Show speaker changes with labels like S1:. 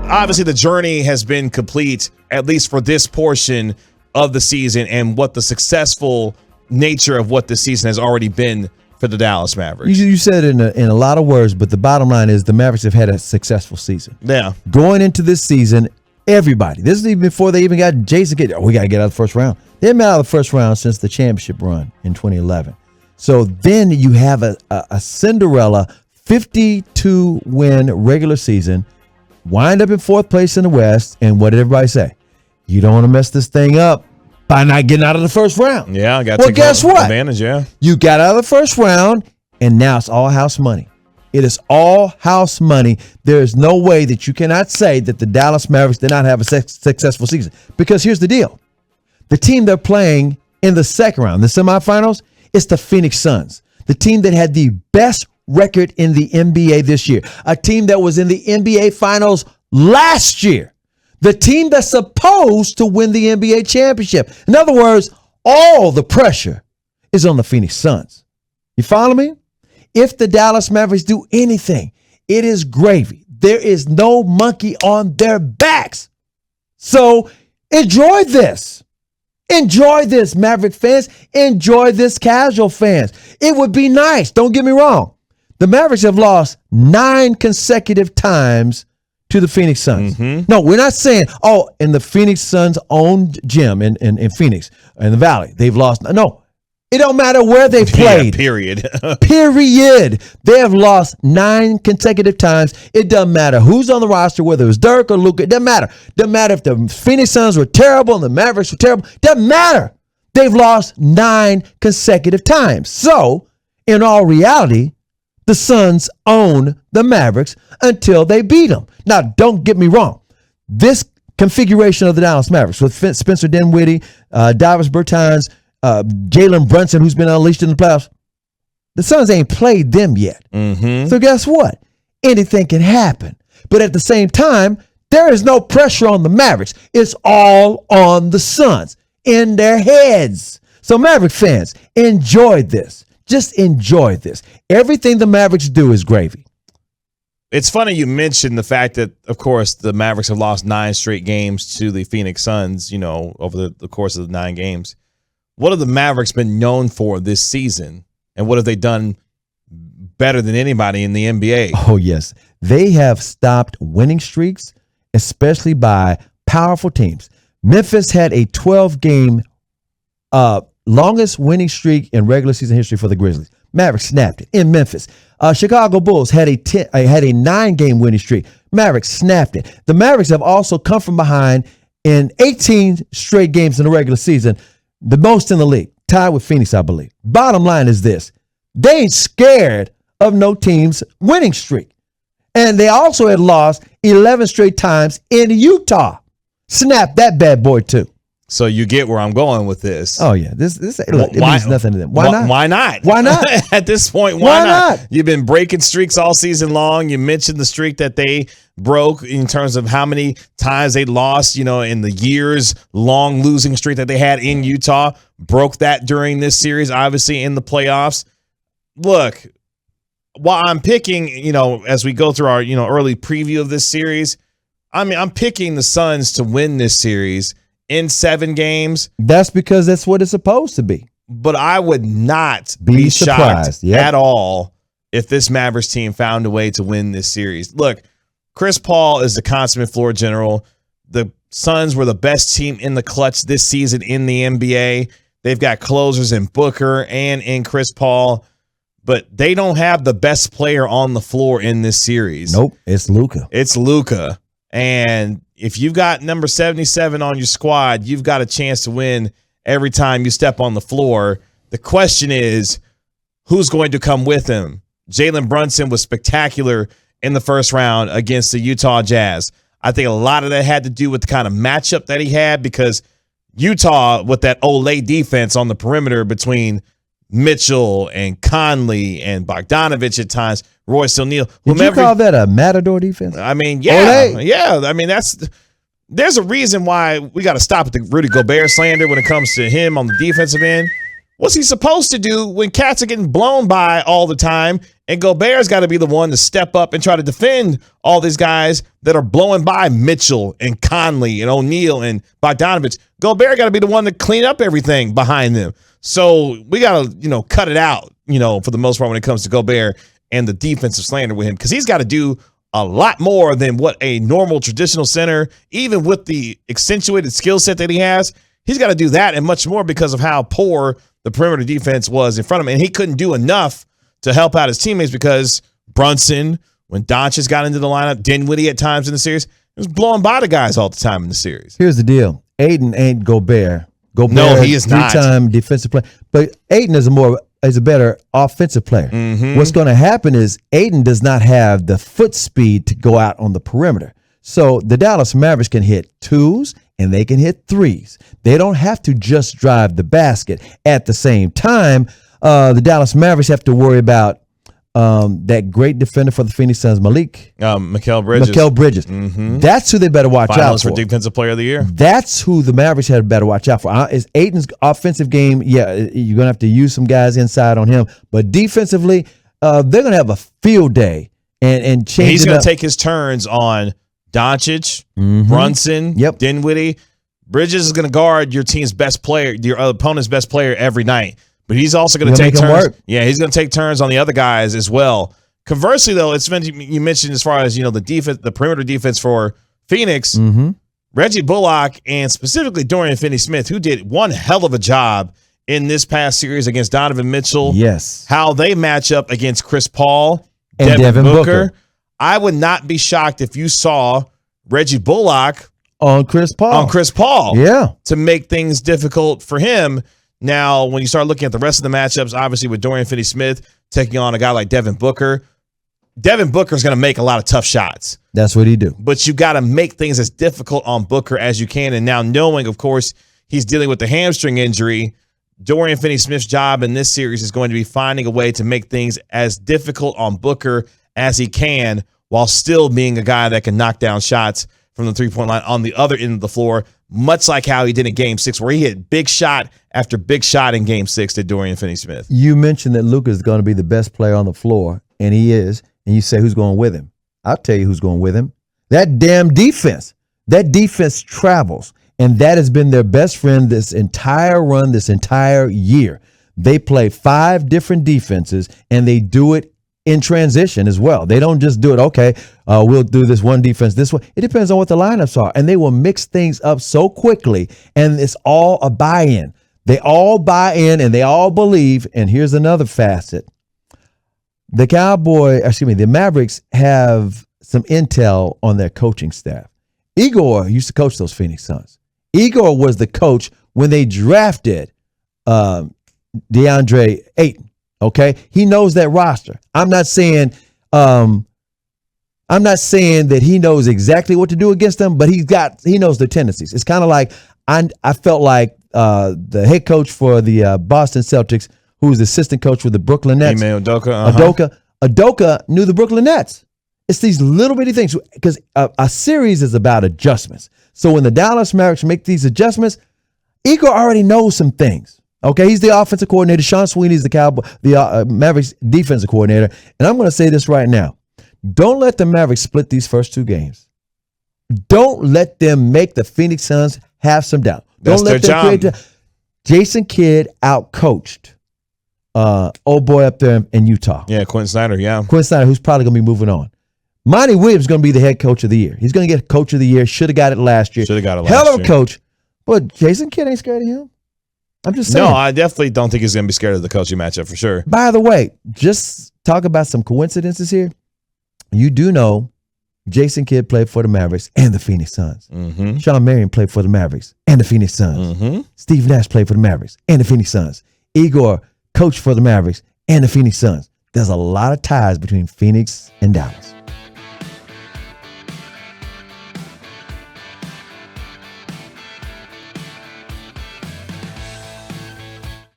S1: obviously the journey has been complete, at least for this portion of the season, and what the successful nature of what the season has already been for the Dallas Mavericks.
S2: You said it in a lot of words, but the bottom line is the Mavericks have had a successful season.
S1: Yeah.
S2: Going into this season, everybody, this is even before they even got Jason Kidd. We got to get out of the first round. They haven't been out of the first round since the championship run in 2011. So then you have a Cinderella 52-win regular season, wind up in fourth place in the West, and what did everybody say? You don't want to mess this thing up by not getting out of the first round.
S1: Yeah, got to
S2: well,
S1: take
S2: guess what?
S1: Advantage, yeah.
S2: You got out of the first round, and now it's all house money. It is all house money. There is no way that you cannot say that the Dallas Mavericks did not have a successful season. Because here's the deal. The team they're playing in the second round, the semifinals, is the Phoenix Suns, the team that had the best record in the NBA this year, a team that was in the NBA Finals last year, the team that's supposed to win the NBA championship. In other words, all the pressure is on the Phoenix Suns. You follow me? If the Dallas Mavericks do anything, it is gravy. There is no monkey on their backs. So enjoy this. Enjoy this, Maverick fans. Enjoy this, casual fans. It would be nice. Don't get me wrong. The Mavericks have lost 9 consecutive times to the Phoenix Suns. Mm-hmm. No, we're not saying, in the Phoenix Suns' own gym in Phoenix, in the Valley, they've lost. No, it don't matter where they played.
S1: Yeah, period.
S2: Period. They have lost 9 consecutive times. It doesn't matter who's on the roster, whether it was Dirk or Luka. It doesn't matter. Doesn't matter if the Phoenix Suns were terrible and the Mavericks were terrible. Doesn't matter. They've lost 9 consecutive times. So, in all reality, the Suns own the Mavericks until they beat them. Now, don't get me wrong. This configuration of the Dallas Mavericks with Spencer Dinwiddie, Davis Bertans, Jalen Brunson, who's been unleashed in the playoffs, the Suns ain't played them yet. Mm-hmm. So guess what? Anything can happen. But at the same time, there is no pressure on the Mavericks. It's all on the Suns in their heads. So Maverick fans, enjoy this. Just enjoy this. Everything the Mavericks do is gravy.
S1: It's funny you mentioned the fact that, of course, the Mavericks have lost 9 straight games to the Phoenix Suns, over the course of the 9 games. What have the Mavericks been known for this season? And what have they done better than anybody in the NBA?
S2: Oh, yes. They have stopped winning streaks, especially by powerful teams. Memphis had a 12-game longest winning streak in regular season history for the Grizzlies. Mavericks snapped it in Memphis. Chicago Bulls had a 9-game winning streak. Mavericks snapped it. The Mavericks have also come from behind in 18 straight games in the regular season, the most in the league, tied with Phoenix, I believe. Bottom line is this. They ain't scared of no team's winning streak. And they also had lost 11 straight times in Utah. Snap that bad boy too.
S1: So you get where I'm going with this.
S2: Oh, yeah. This look, it means nothing to them. Why not?
S1: Why not?
S2: Why not?
S1: At this point, why not? You've been breaking streaks all season long. You mentioned the streak that they broke in terms of how many times they lost, in the years-long losing streak that they had in Utah. Broke that during this series, obviously, in the playoffs. Look, while I'm picking, as we go through our, early preview of this series, I'm picking the Suns to win this series in 7 games.
S2: That's because that's what it's supposed to be.
S1: But I would not be shocked at all if this Mavericks team found a way to win this series. Look, Chris Paul is the consummate floor general. The Suns were the best team in the clutch this season in the NBA. They've got closers in Booker and in Chris Paul, but they don't have the best player on the floor in this series.
S2: Nope, it's Luka.
S1: It's Luka. And if you've got number 77 on your squad, you've got a chance to win every time you step on the floor. The question is, who's going to come with him? Jalen Brunson was spectacular in the first round against the Utah Jazz. I think a lot of that had to do with the kind of matchup that he had, because Utah, with that Olay defense on the perimeter between Mitchell and Conley and Bogdanovich at times, Royce O'Neal.
S2: Did you call that a Matador defense?
S1: I mean, yeah. Yeah. I mean, there's a reason why we got to stop at the Rudy Gobert slander when it comes to him on the defensive end. What's he supposed to do when cats are getting blown by all the time? And Gobert's got to be the one to step up and try to defend all these guys that are blowing by Mitchell and Conley and O'Neal and Bogdanovich. Gobert got to be the one to clean up everything behind them. So we got to, cut it out, for the most part when it comes to Gobert and the defensive slander with him, because he's got to do a lot more than what a normal traditional center, even with the accentuated skill set that he has, he's got to do that and much more because of how poor the perimeter defense was in front of him. And he couldn't do enough to help out his teammates because Brunson, when Doncic got into the lineup, Dinwiddie at times in the series, he was blowing by the guys all the time in the series.
S2: Here's the deal. Aiden ain't Gobert.
S1: No, he is not.
S2: Three-time defensive player. But Aiden is a better offensive player.
S1: Mm-hmm.
S2: What's going to happen is Aiden does not have the foot speed to go out on the perimeter. So the Dallas Mavericks can hit twos and they can hit threes. They don't have to just drive the basket. At the same time, the Dallas Mavericks have to worry about that great defender for the Phoenix Suns,
S1: Mikal Bridges. Mm-hmm.
S2: That's who they better watch
S1: Finals
S2: out for.
S1: for Defensive Player of the Year.
S2: That's who the Mavericks had better watch out for. Is Aiden's offensive game, yeah, you're going to have to use some guys inside on him. But defensively, they're going to have a field day and change
S1: He's
S2: it
S1: going
S2: up.
S1: to take his turns on Doncic, Brunson, Dinwiddie. Bridges is going to guard your team's best player, your opponent's best player every night. But he's also going to take turns. Yeah, he's going to take turns on the other guys as well. Conversely, though, it's you mentioned as far as the defense, the perimeter defense for Phoenix, Reggie Bullock and specifically Dorian Finney-Smith, who did one hell of a job in this past series against Donovan Mitchell.
S2: Yes,
S1: how they match up against Chris Paul
S2: and Devin Booker.
S1: I would not be shocked if you saw Reggie Bullock
S2: on Chris Paul. Yeah,
S1: to make things difficult for him. Now, when you start looking at the rest of the matchups, obviously with Dorian Finney-Smith taking on a guy like Devin Booker is going to make a lot of tough shots.
S2: That's what he do.
S1: But you got to make things as difficult on Booker as you can. And now knowing, of course, he's dealing with the hamstring injury, Dorian Finney-Smith's job in this series is going to be finding a way to make things as difficult on Booker as he can while still being a guy that can knock down shots from the three-point line on the other end of the floor, much like how he did in Game 6, where he hit big shot after big shot in Game 6 to Dorian Finney-Smith.
S2: You mentioned that Luka is going to be the best player on the floor, and he is, and you say who's going with him. I'll tell you who's going with him. That damn defense. That defense travels, and that has been their best friend this entire run, this entire year. They play 5 different defenses, and they do it in transition as well. They don't just do it, okay, we'll do this one defense this way. It depends on what the lineups are, and they will mix things up so quickly, and it's all a buy-in. They all buy in, and they all believe, and here's another facet. The Mavericks have some intel on their coaching staff. Igor used to coach those Phoenix Suns. Igor was the coach when they drafted DeAndre Ayton. Okay, he knows that roster. I'm not saying that he knows exactly what to do against them, but he knows their tendencies. It's kind of like I felt like the head coach for the Boston Celtics, who's the assistant coach for the Brooklyn Nets,
S1: Ime Udoka.
S2: Udoka knew the Brooklyn Nets. It's these little bitty things because a series is about adjustments. So when the Dallas Mavericks make these adjustments, Igor already knows some things. Okay, he's the offensive coordinator. Sean Sweeney's the Mavericks defensive coordinator. And I'm going to say this right now. Don't let the Mavericks split these first 2 games. Don't let them make the Phoenix Suns have some doubt.
S1: That's
S2: Don't let
S1: their
S2: them
S1: job.
S2: Jason Kidd out-coached old boy up there in Utah.
S1: Yeah, Quinn Snyder, yeah.
S2: Quinn Snyder, who's probably going to be moving on. Monty Williams is going to be the head coach of the year. He's going to get coach of the year. Should have got it last year. Hell of a coach. But Jason Kidd ain't scared of him. I'm just saying.
S1: No, I definitely don't think he's going to be scared of the coaching matchup for sure.
S2: By the way, just talk about some coincidences here. You do know Jason Kidd played for the Mavericks and the Phoenix Suns.
S1: Mm-hmm.
S2: Sean Marion played for the Mavericks and the Phoenix Suns.
S1: Mm-hmm.
S2: Steve Nash played for the Mavericks and the Phoenix Suns. Igor coached for the Mavericks and the Phoenix Suns. There's a lot of ties between Phoenix and Dallas.